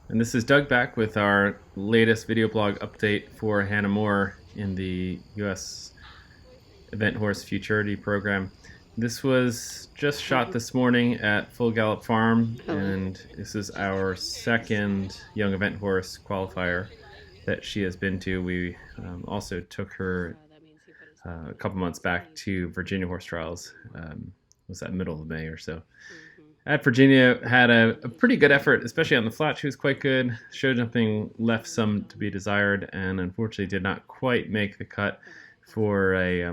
And this is Doug back with our latest video blog update for Hannah Moore in the U.S. Event Horse Futurity program. This was just shot this morning at Full Gallop Farm, and this is our second young event horse qualifier that she has been to. We also took her a couple months back to Virginia Horse Trials. Was that middle of May or so? At Virginia, had a pretty good effort, especially on the flat. She was quite good. Show jumping left some to be desired, and unfortunately did not quite make the cut for a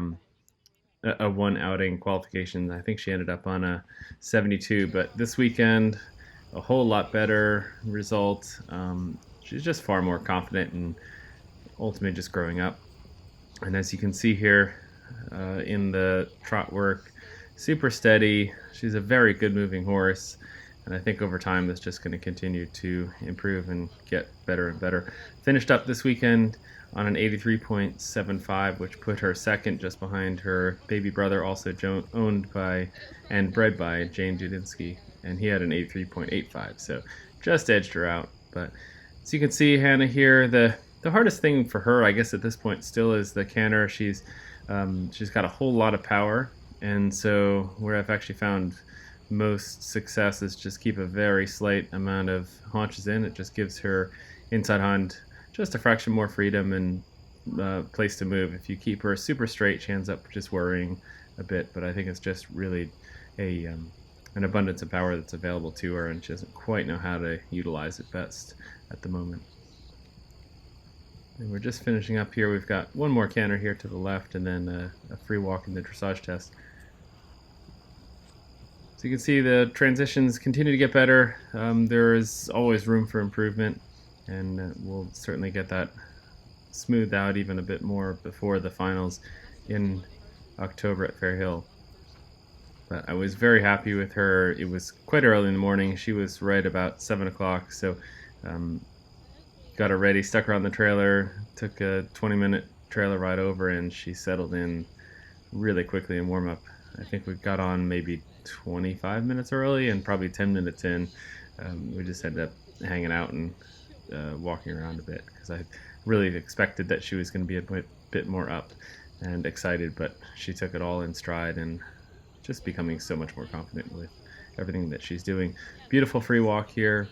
one outing qualification. I think she ended up on a 72, but this weekend, a whole lot better result. She's just far more confident and ultimately just growing up. And as you can see here in the trot work, super steady. She's a very good moving horse, and I think over time that's just going to continue to improve and get better and better. Finished up this weekend on an 83.75, which put her second just behind her baby brother, also owned by and bred by Jane Dudinsky, and he had an 83.85, so just edged her out. But as you can see, Hannah here, the hardest thing for her, I guess at this point still, is the canter. She's got a whole lot of power, and so where I've actually found most success is just keep a very slight amount of haunches in. It just gives her inside hind just a fraction more freedom and place to move. If you keep her super straight, she ends up just worrying a bit, but I think it's just really an abundance of power that's available to her, and she doesn't quite know how to utilize it best at the moment. And we're just finishing up here. We've got one more canter here to the left, and then a free walk in the dressage test. So you can see the transitions continue to get better. There is always room for improvement, and we'll certainly get that smoothed out even a bit more before the finals in October at Fair Hill. But I was very happy with her. It was quite early in the morning. She was right about 7 o'clock, so got her ready, stuck her on the trailer, took a 20-minute trailer ride over, and she settled in really quickly in warm-up. I think we got on maybe 25 minutes early, and probably 10 minutes in, we just ended up hanging out and walking around a bit, because I really expected that she was going to be a bit more up and excited, but she took it all in stride and just becoming so much more confident with everything that she's doing. Beautiful free walk here,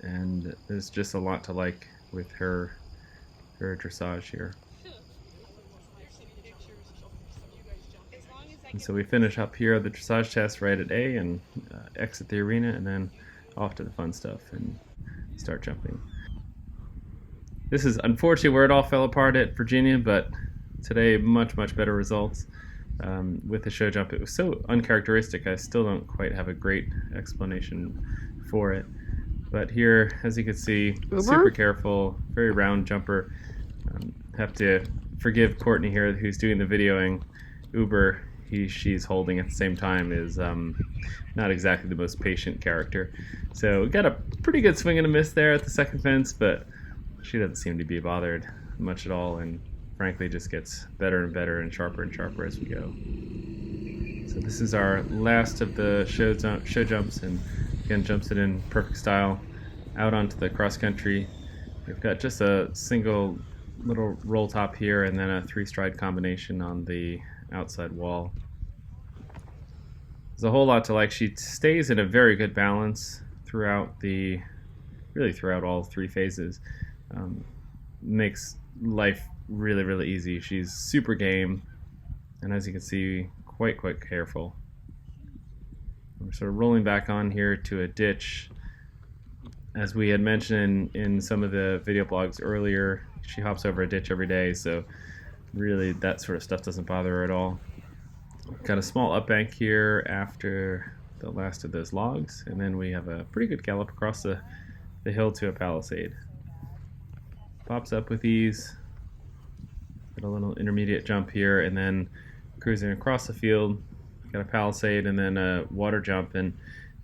and there's just a lot to like with her dressage here. And so we finish up here the dressage test right at A and exit the arena, and then off to the fun stuff and start jumping. This is unfortunately where it all fell apart at Virginia, but today much better results with the show jump. It was so uncharacteristic, I still don't quite have a great explanation for it. But here, as you can see, super careful, very round jumper. Have to forgive Courtney here, who's doing the videoing. Uber, she's holding at the same time, is not exactly the most patient character. So we got a pretty good swing and a miss there at the second fence, but she doesn't seem to be bothered much at all, and frankly just gets better and better and sharper as we go. So this is our last of the show jumps, and again jumps it in perfect style out onto the cross country. We've got just a single little roll top here, and then a 3-stride combination on the outside wall. There's a whole lot to like. She stays in a very good balance throughout all 3 phases. Makes life really easy. She's super game, and as you can see, quite careful. We're sort of rolling back on here to a ditch. As we had mentioned in some of the video blogs earlier, she hops over a ditch every day, so really that sort of stuff doesn't bother her at all. Got a small up bank here after the last of those logs, and then we have a pretty good gallop across the hill to a palisade. Pops up with ease. Got a little intermediate jump here, and then cruising across the field. Got a palisade and then a water jump. And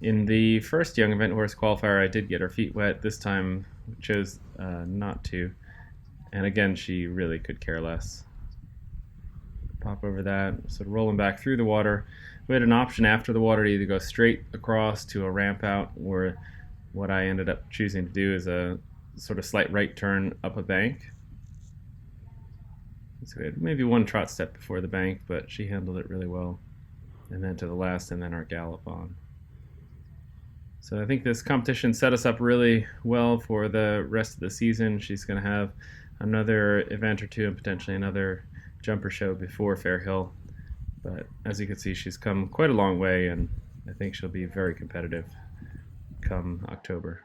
in the first young event horse qualifier, I did get her feet wet. This time chose not to. And again, she really could care less. Pop over that, sort of rolling back through the water. We had an option after the water to either go straight across to a ramp out or what I ended up choosing to do is a sort of slight right turn up a bank. So we had maybe one trot step before the bank, but she handled it really well. And then to the last, and then our gallop on. So I think this competition set us up really well for the rest of the season. She's going to have another event or two and potentially another jumper show before Fairhill. But as you can see, she's come quite a long way, and I think she'll be very competitive come October.